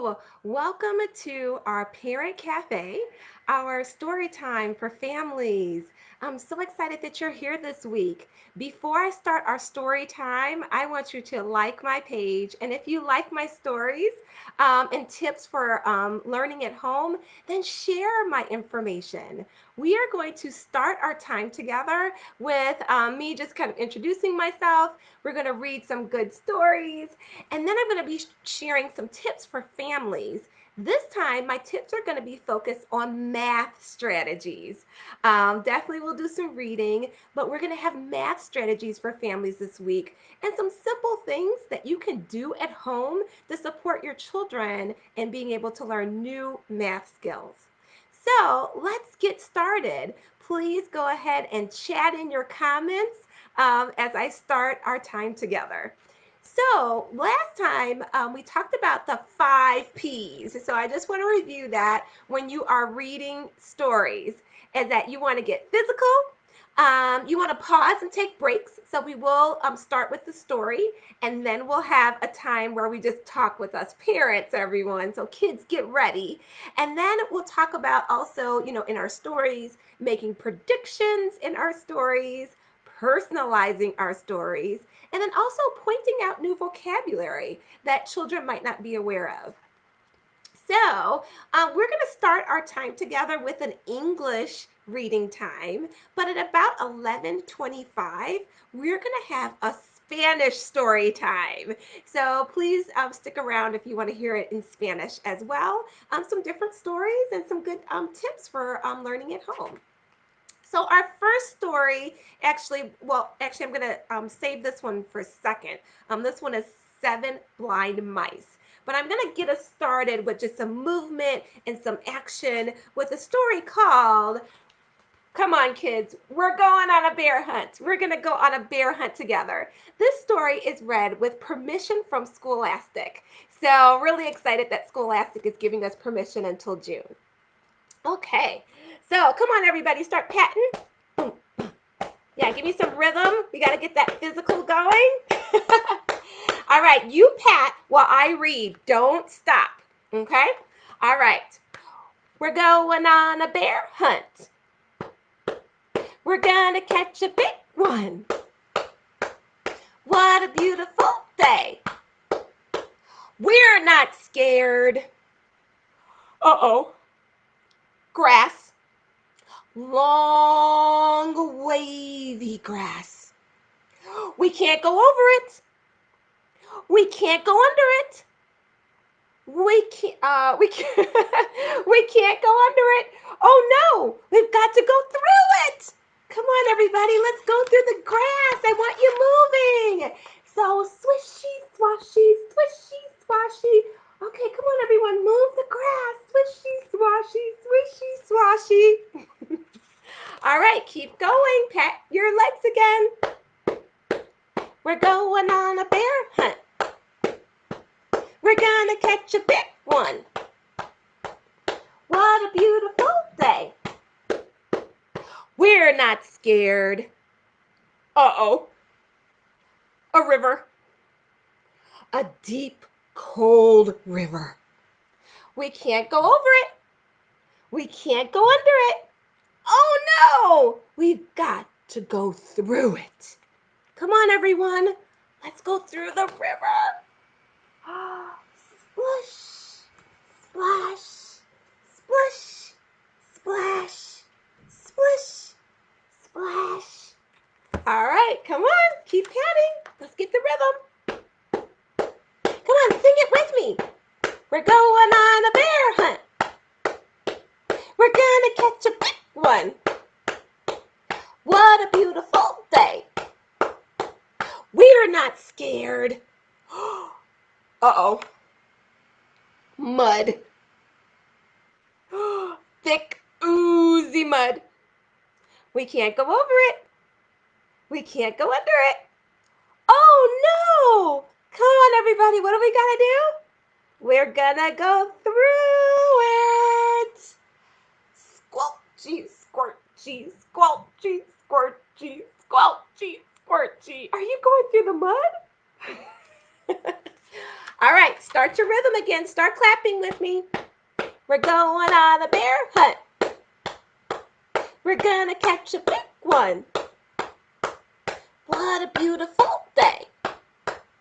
Hello, welcome to our Parent Cafe, our story time for families. I'm so excited that you're here this week. Before I start our story time, I want you to like my page. And if you like my stories and tips for learning at home, then share my information. We are going to start our time together with me just kind of introducing myself. We're going to read some good stories. And then I'm going to be sharing some tips for families. This time, my tips are going to be focused on math strategies. Definitely, we'll do some reading, but we're going to have math strategies for families this week and some simple things that you can do at home to support your children in being able to learn new math skills. So let's get started. Please go ahead and chat in your comments as I start our time together. So last time we talked about the 5 P's. So I just want to review that when you are reading stories, is that you want to get physical, you want to pause and take breaks. So we will start with the story, and then we'll have a time where we just talk with us parents, everyone. So kids, get ready. And then we'll talk about also, in our stories, making predictions in our stories, personalizing our stories, and then also pointing out new vocabulary that children might not be aware of. So, we're going to start our time together with an English reading time, but at about 11:25, we're going to have a Spanish story time. So please stick around if you want to hear it in Spanish as well. Some different stories and some good tips for learning at home. So our first story, actually, I'm gonna save this one for a second. This one is Seven Blind Mice. But I'm gonna get us started with just some movement and some action with a story called, come on kids, we're going on a bear hunt. We're gonna go on a bear hunt together. This story is read with permission from Scholastic. So really excited that Scholastic is giving us permission until June. Okay, so come on everybody, start patting. Yeah, give me some rhythm. We got to get that physical going. All right, you pat while I read. Don't stop. Okay? All right. We're going on a bear hunt. We're going to catch a big one. What a beautiful day. We're not scared. Uh-oh. Grass. Long, wavy grass. We can't go over it. We can't go under it. We can't we can't go under it. Oh no, we've got to go through it. Come on everybody, let's go through the grass. I want you moving. So swishy, swashy, swishy, swashy. Okay, come on everyone, move the grass. Swishy, swashy, swishy, swashy. All right, keep going. Pat your legs again. We're going on a bear hunt. We're gonna catch a big one. What a beautiful day. We're not scared. Uh-oh. A river. A deep, cold river. We can't go over it. We can't go under it. Oh no! We've got to go through it. Come on, everyone. Let's go through the river. Splash, splash, splish, splash, splish, splash. All right, come on, keep counting. Let's get the rhythm. Come on, sing it with me. We're going on a bear hunt. We're gonna catch a big one. What a beautiful day. We're not scared. Uh-oh. Mud. Thick, oozy mud. We can't go over it. We can't go under it. Oh no! Come on everybody, what do we gotta do? We're gonna go through it. Squelchy, squirchy, squelchy, squirchy, squelchy, squirchy. Are you going through the mud? All right, start your rhythm again. Start clapping with me. We're going on a bear hunt. We're gonna catch a big one. What a beautiful day. Come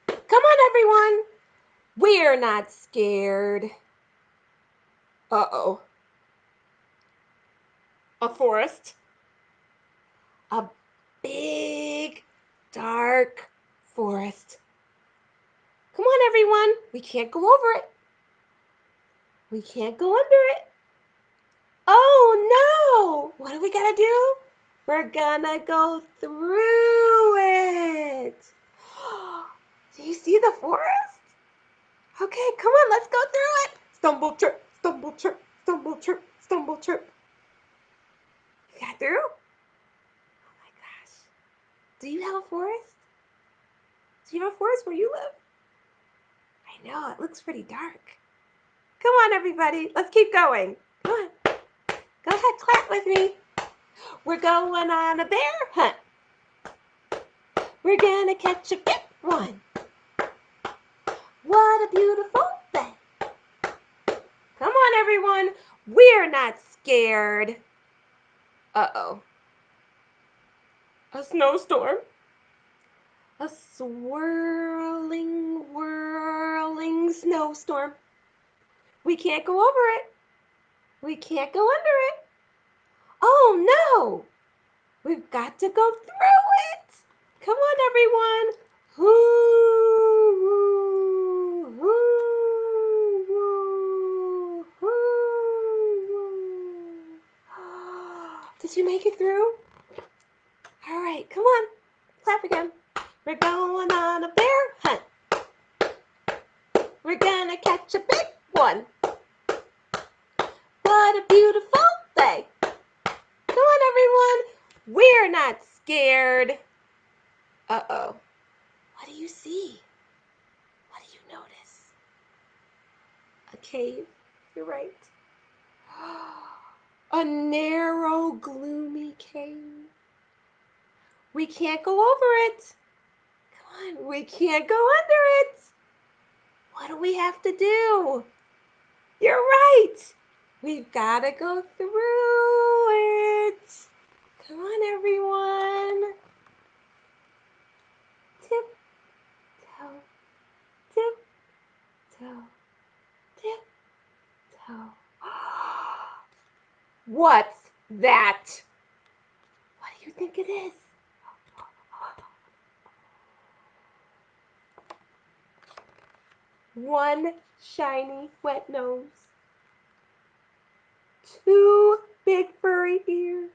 on, everyone. We're not scared. Uh-oh. A forest. A big, dark forest. Come on, everyone. We can't go over it. We can't go under it. Oh, no. What do we got to do? We're going to go through it. Do you see the forest? Okay, come on. Let's go through it. Stumble, trip, stumble, trip, stumble, trip, stumble, trip. You got through? Oh, my gosh. Do you have a forest? Do you have a forest where you live? I know, it looks pretty dark. Come on, everybody. Let's keep going. Come on. Go ahead, clap with me. We're going on a bear hunt. We're gonna catch a big one. What a beautiful day. Come on, everyone. We're not scared. Uh-oh. A snowstorm. A swirling, whirling snowstorm. We can't go over it. We can't go under it. Oh, no. We've got to go through it. Come on, everyone. Hoo, hoo, hoo, hoo, hoo. Did you make it through? All right, come on. Clap again. We're going on a bear hunt. We're gonna catch a big one. What a beautiful day. Come on, everyone. We're not scared. Uh-oh. What do you see? What do you notice? A cave. You're right. A narrow, gloomy cave. We can't go over it. Come on, we can't go under it. What do we have to do? You're right. We've got to go through it. Come on, everyone. Tip-toe, tip-toe, tip-toe. What's that? What do you think it is? One shiny wet nose. Two big furry ears.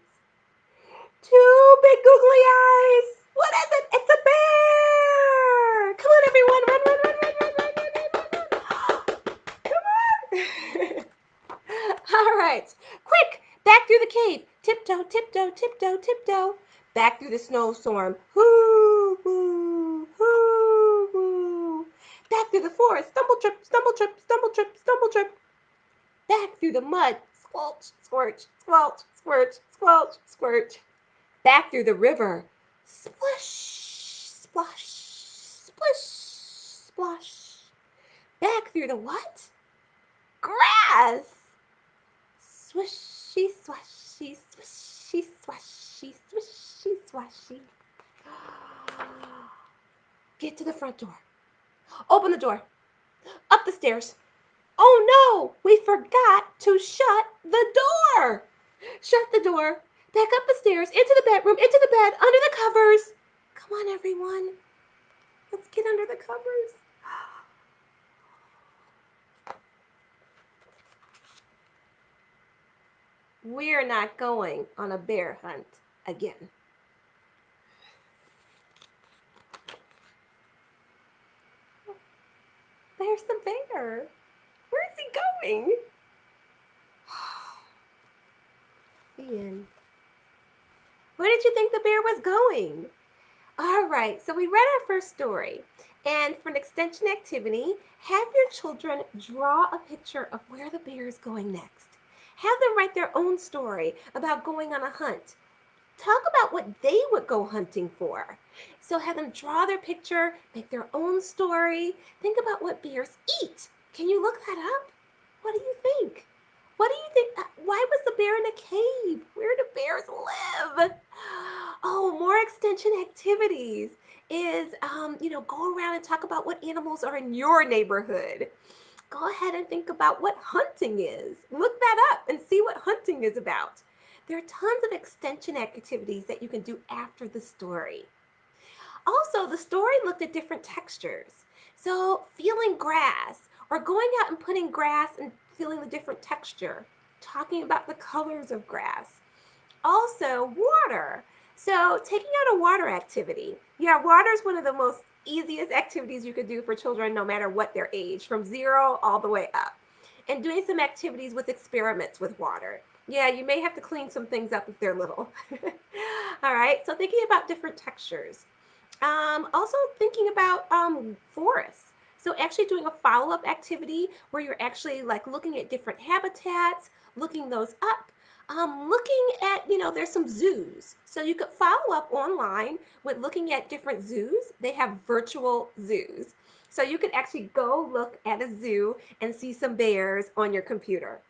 Two big googly eyes. What is it? It's a bear. Come on, everyone. Run, run, run, run, run, run, run, run, run. Come on. All right. Quick, back through the cave. Tiptoe, tiptoe, tiptoe, tiptoe. Back through the snowstorm. Hoo, hoo, hoo, hoo. Back through the forest. Stumble, trip, stumble, trip, stumble, trip, stumble, trip. Back through the mud. Squelch, squirch, squelch, squirch, squelch, squirch. Back through the river. Splish, splash, splish, splash. Back through the what? Grass. Swishy, swashy, swishy, swashy, swishy, swashy. Get to the front door. Open the door. Up the stairs. Oh no, we forgot to shut the door. Shut the door. Back up the stairs, into the bedroom, into the bed, under the covers. Come on, everyone. Let's get under the covers. We're not going on a bear hunt again. There's the bear. Where's he going? The end. Where did you think the bear was going? All right, so we read our first story. And for an extension activity, have your children draw a picture of where the bear is going next. Have them write their own story about going on a hunt. Talk about what they would go hunting for. So have them draw their picture, make their own story. Think about what bears eat. Can you look that up? What do you think? What do you think? Why was the bear in a cave? Where do bears live? Oh, more extension activities is, go around and talk about what animals are in your neighborhood. Go ahead and think about what hunting is. Look that up and see what hunting is about. There are tons of extension activities that you can do after the story. Also, the story looked at different textures. So, feeling grass or going out and putting grass and feeling the different texture, talking about the colors of grass. Also, water. So, taking out a water activity. Yeah, water is one of the most easiest activities you could do for children no matter what their age, from 0 all the way up. And doing some activities with experiments with water. Yeah, you may have to clean some things up if they're little. All right, so thinking about different textures. Also thinking about forests. So actually doing a follow-up activity where you're actually like looking at different habitats, looking those up, looking at, there's some zoos. So you could follow up online with looking at different zoos. They have virtual zoos. So you could actually go look at a zoo and see some bears on your computer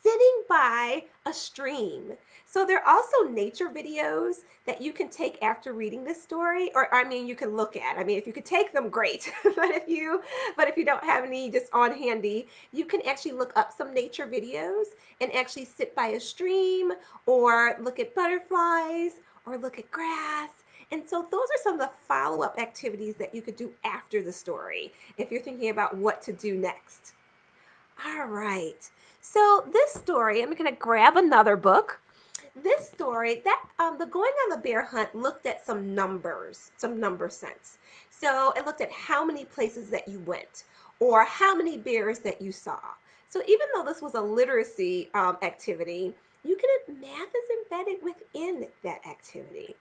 sitting by a stream. So there are also nature videos that you can take after reading this story, or I mean, you can look at. I mean, if you could take them, great. But if you don't have any just on handy, you can actually look up some nature videos and actually sit by a stream, or look at butterflies, or look at grass. And so those are some of the follow-up activities that you could do after the story if you're thinking about what to do next. All right. So this story, I'm going to grab another book. This story, that the going on the bear hunt looked at some numbers, some number sense. So it looked at how many places that you went, or how many bears that you saw. So even though this was a literacy activity, you can math is embedded within that activity.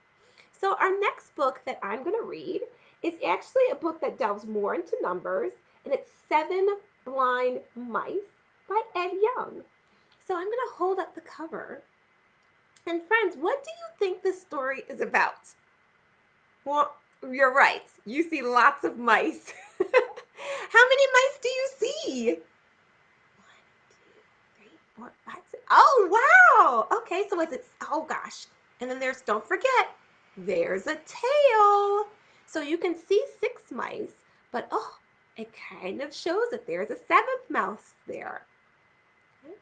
So our next book that I'm going to read is actually a book that delves more into numbers, and it's Seven Blind Mice by Ed Young. So I'm going to hold up the cover. And friends, what do you think this story is about? Well, you're right. You see lots of mice. How many mice do you see? 1, 2, 3, 4, 5, 6. Oh, wow. Okay, so is it, oh gosh. And then there's, don't forget, there's a tail. So you can see 6 mice, but oh, it kind of shows that there's a seventh mouse there. Okay.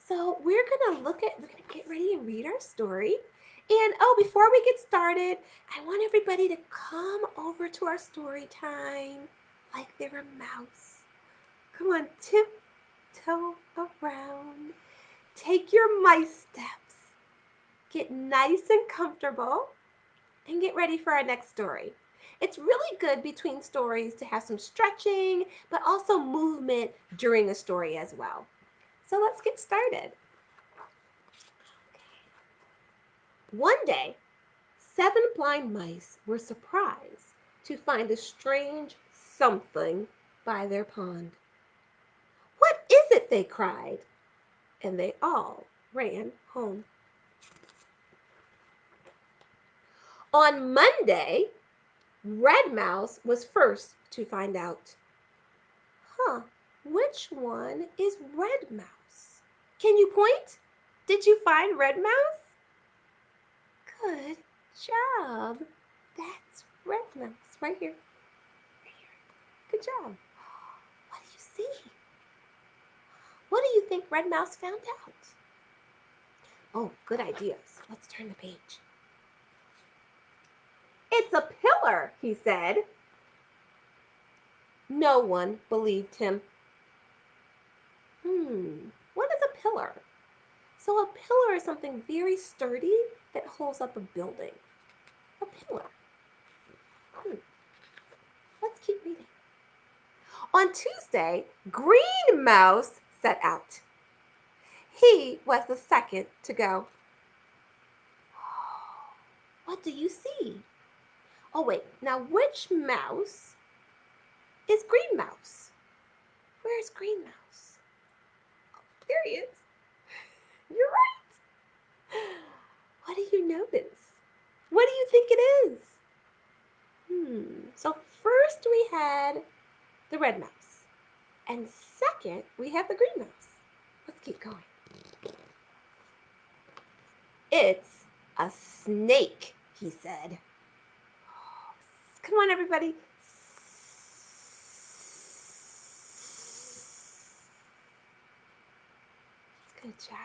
So we're gonna get ready and read our story. And oh, before we get started, I want everybody to come over to our story time like they're a mouse. Come on, tiptoe around. Take your mice steps. Get nice and comfortable and get ready for our next story. It's really good between stories to have some stretching, but also movement during a story as well. So let's get started. One day, 7 blind mice were surprised to find a strange something by their pond. What is it? They cried, and they all ran home. On Monday, Red Mouse was first to find out. Huh, which one is Red Mouse? Can you point? Did you find Red Mouse? Good job. That's Red Mouse right here. Right here. Good job. What do you see? What do you think Red Mouse found out? Oh, good ideas. Let's turn the page. It's a pillar, he said. No one believed him. What is a pillar? So a pillar is something very sturdy that holds up a building. A pillar. Hmm. Let's keep reading. On Tuesday, Green Mouse set out. He was the second to go. What do you see? Oh, wait. Now, which mouse is Green Mouse? Where's Green Mouse? Oh, there he is. You're right. What do you notice? What do you think it is? So first we had the red mouse. And second, we have the green mouse. Let's keep going. It's a snake, he said. Come on, everybody. Good job.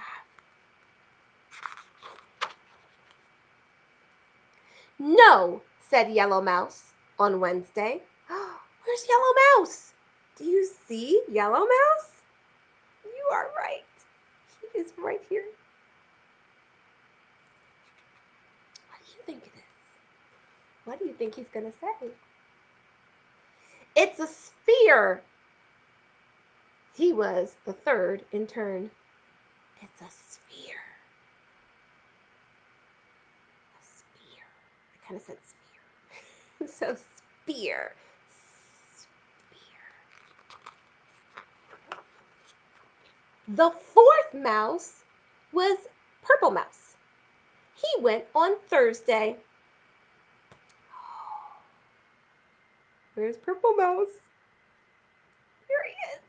No, said Yellow Mouse on Wednesday. Where's Yellow Mouse? Do you see Yellow Mouse? You are right. He is right here. What do you think it is? What do you think he's going to say? It's a sphere. He was the third in turn. It's a sphere. A sphere. I kind of said sphere. So sphere. Sphere. The fourth mouse was Purple Mouse. He went on Thursday. Where's Purple Mouse? Here he is.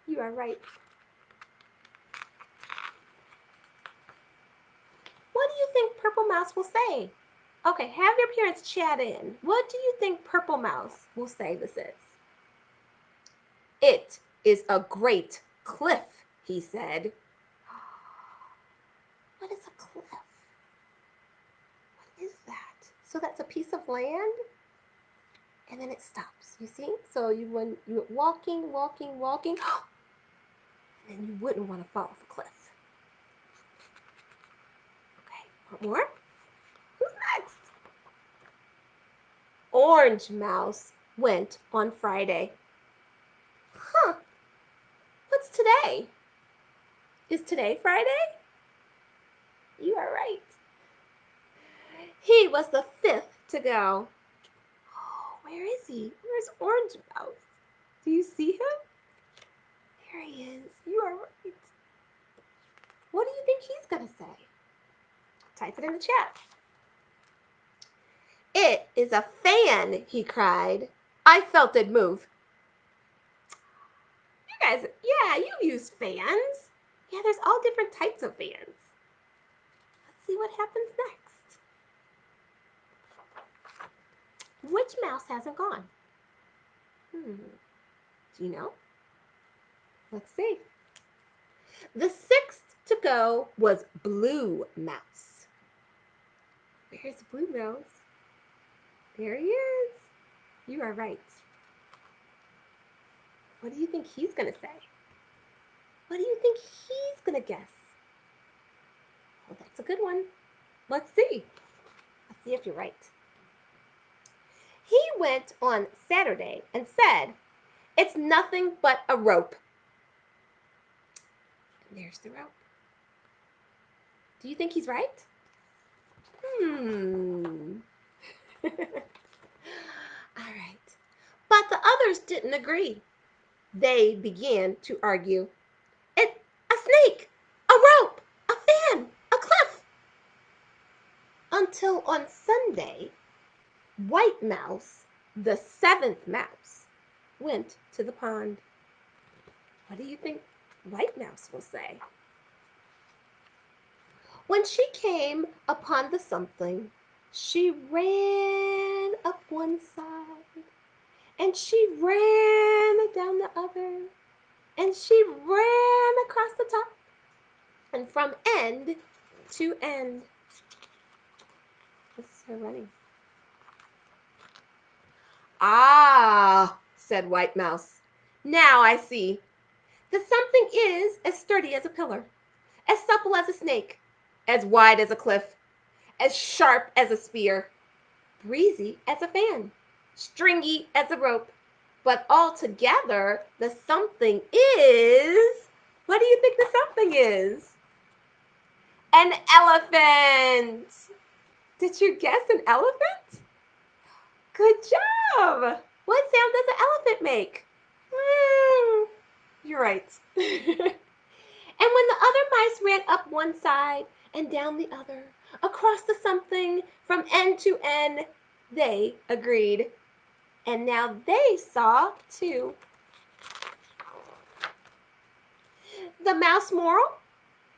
You are right. What do you think Purple Mouse will say? Okay, have your parents chat in. What do you think Purple Mouse will say this is? It is a great cliff, he said. What is a cliff? What is that? So that's a piece of land, and then it stops. You see? So when you're walking, and then you wouldn't want to fall off a cliff. Okay, one more. Who's next? Orange Mouse went on Friday. Huh. What's today? Is today Friday? You are right. He was the fifth to go. Oh, where is he? Where's Orange Mouse? Do you see him? There he is. You are right. What do you think he's going to say? Type it in the chat. It is a fan, he cried. I felt it move. You guys, yeah, you use fans. Yeah, there's all different types of fans. Let's see what happens next. Which mouse hasn't gone? Do you know? Let's see. The sixth to go was Blue Mouse. Where's Blue Mouse? There he is. You are right. What do you think he's going to say? What do you think he's going to guess? Well, that's a good one. Let's see. Let's see if you're right. He went on Saturday and said, it's nothing but a rope. And there's the rope. Do you think he's right? All right. But the others didn't agree. They began to argue. It's a snake, a rope, a fan, a cliff. Until on Sunday, White Mouse, the seventh mouse, went to the pond. What do you think White Mouse will say? When she came upon the something, she ran up one side, and she ran down the other, and she ran across the top, and from end to end. What's her running? Ah, said White Mouse. Now I see. The something is as sturdy as a pillar, as supple as a snake, as wide as a cliff, as sharp as a spear, breezy as a fan, stringy as a rope. But altogether, the something is, what do you think the something is? An elephant. Did you guess an elephant? Good job. What sound does an elephant make? You're right. And when the other mice ran up one side and down the other, Across the something from end to end, they agreed. And now they saw too. The mouse moral: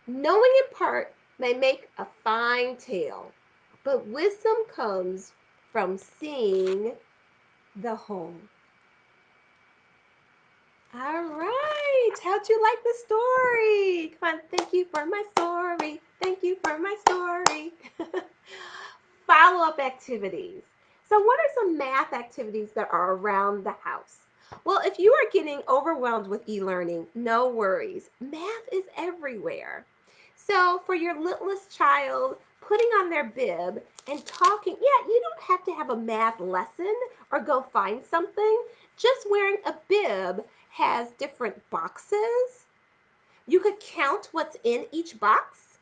knowing in part may make a fine tale, but wisdom comes from seeing the whole. All right. How'd you like the story? Come on. Thank you for my story. Thank you for my story. Follow-up activities. So what are some math activities that are around the house? Well, if you are getting overwhelmed with e-learning, no worries. Math is everywhere. So for your littlest child, putting on their bib and talking, yeah, you don't have to have a math lesson or go find something. Just wearing a bib has different boxes. You could count what's in each box.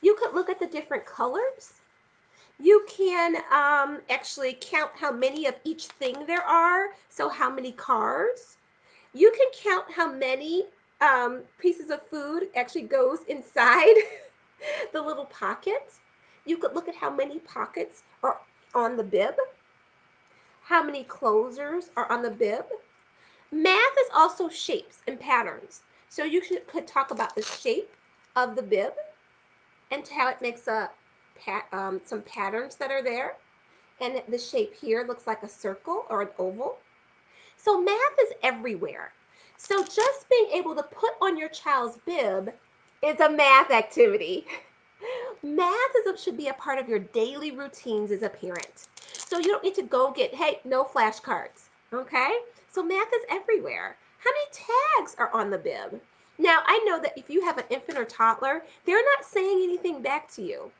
You could look at the different colors. You can actually count how many of each thing there are. So how many cars. You can count how many pieces of food actually goes inside the little pockets. You could look at how many pockets are on the bib, how many closers are on the bib. Math is also shapes and patterns. So you could talk about the shape of the bib and how it makes some patterns that are there. And the shape here looks like a circle or an oval. So math is everywhere. So just being able to put on your child's bib is a math activity. Math should be a part of your daily routines as a parent. So you don't need to go get, hey, no flashcards, okay? So math is everywhere. How many tags are on the bib? Now, I know that if you have an infant or toddler, they're not saying anything back to you.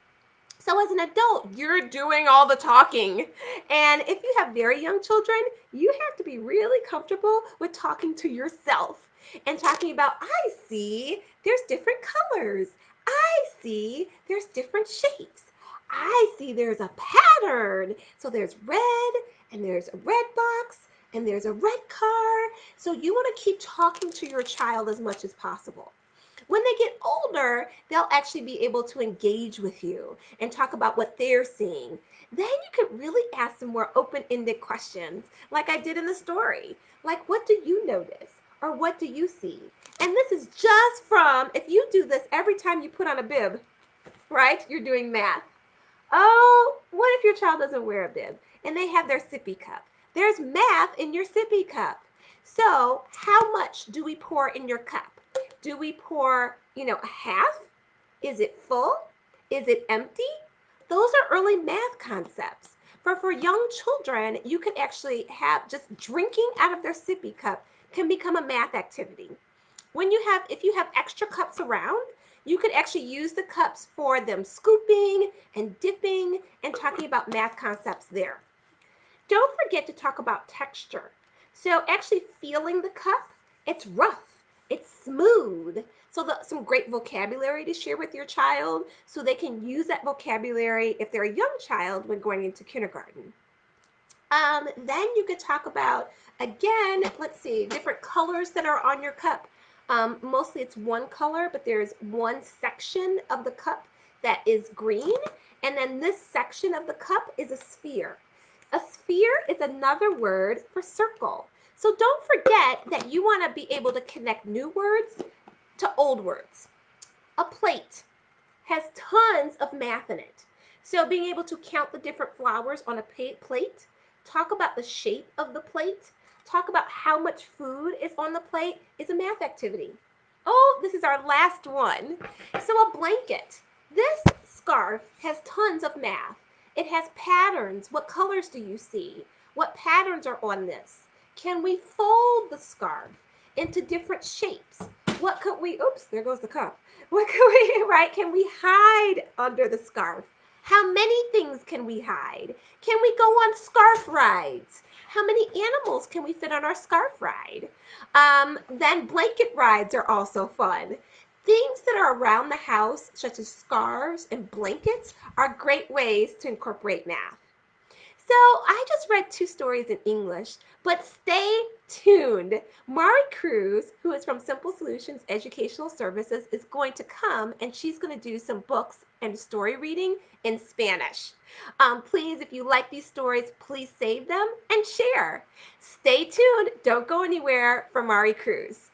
So as an adult, you're doing all the talking. And if you have very young children, you have to be really comfortable with talking to yourself and talking about, I see there's different colors. I see there's different shapes. I see there's a pattern. So there's red, and there's a red box, and there's a red car. So you want to keep talking to your child as much as possible. When they get older, they'll actually be able to engage with you and talk about what they're seeing. Then you can really ask them more open-ended questions, like I did in the story. Like, what do you notice? Or what do you see? And this is just from, if you do this every time you put on a bib, right? You're doing math. Oh, what if your child doesn't wear a bib and they have their sippy cup? There's math in your sippy cup. So how much do we pour in your cup? Do we pour, a half? Is it full? Is it empty? Those are early math concepts. For young children, you could actually have just drinking out of their sippy cup can become a math activity. If you have extra cups around, you could actually use the cups for them scooping and dipping and talking about math concepts there. Don't forget to talk about texture. So actually feeling the cup, it's rough, it's smooth. So some great vocabulary to share with your child so they can use that vocabulary if they're a young child when going into kindergarten. Then you could talk about, again, let's see, different colors that are on your cup. Mostly it's one color, but there's one section of the cup that is green. And then this section of the cup is a sphere. A sphere is another word for circle. So don't forget that you want to be able to connect new words to old words. A plate has tons of math in it. So being able to count the different flowers on a plate, talk about the shape of the plate, talk about how much food is on the plate is a math activity. Oh, this is our last one. So a blanket. This scarf has tons of math. It has patterns. What colors do you see? What patterns are on this? Can we fold the scarf into different shapes? What could we, oops, there goes the cup. What can we, right? Can we hide under the scarf? How many things can we hide? Can we go on scarf rides? How many animals can we fit on our scarf ride? Then blanket rides are also fun. Things that are around the house, such as scarves and blankets, are great ways to incorporate math. So I just read two stories in English, but stay tuned. Mari Cruz, who is from Simple Solutions Educational Services, is going to come and she's going to do some books and story reading in Spanish. Please, if you like these stories, please save them and share. Stay tuned. Don't go anywhere for Mari Cruz.